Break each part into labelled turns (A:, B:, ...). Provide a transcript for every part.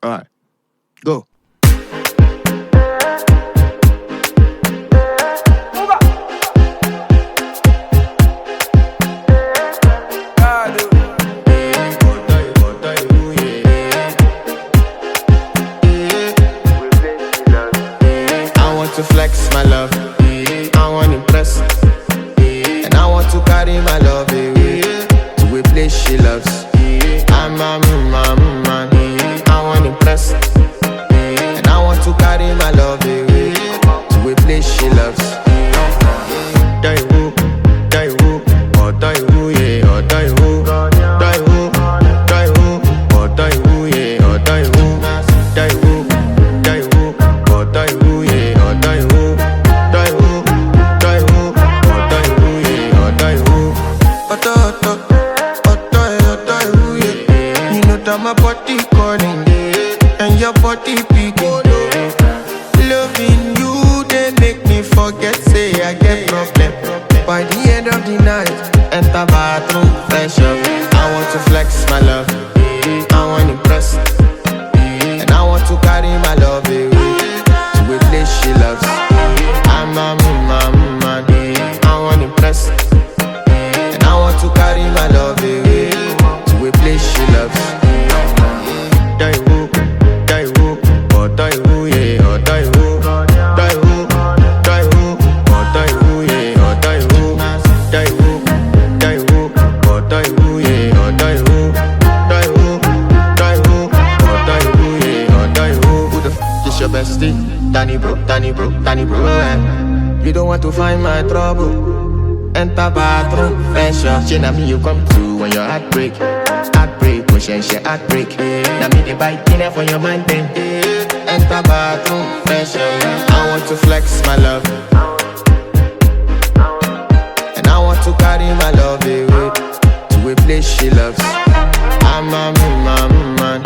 A: Alright, go. To flex my love, I want to impress, and I want to carry my love away to a place she loves. I'm a man, I want to impress, and I want to carry my love away to a place she loves. Die who, oh die who, yeah, oh die who, die who, oh die who, yeah, oh die who, oh die who, yeah. My body calling, and your body picking. Loving you, they make me forget, say I get problem. By the end of the night, enter bathroom, fresh up. I want to flex my love, I want to impress, and I want to carry my love away to a place she loves. I'm a man, I want to impress, and I want to carry my love away to a place she loves. Die who, oh die who, yeah, oh die who, oh die who, yeah, oh die who, oh die who, yeah, oh die who, oh die who, yeah, oh die who. Who the f is your bestie? Danny bro, You don't want to find my trouble. Enter bathroom, fresh up. She na me you come to when your heart break. Push and she heartbreak. Now me the bite dinner for your man then. Enter bathroom, fresh up. I want to flex my love, and I want to carry my love away to a place she loves. I'm a man,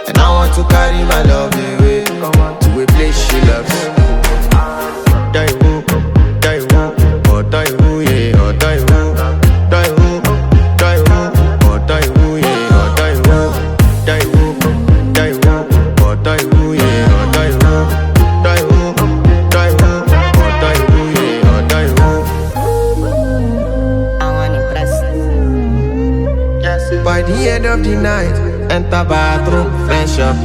A: and I want to carry my love away to a place she loves. Die who, oh die who, yeah, oh die who, die who. By the end of the night, enter bathroom, fresh up.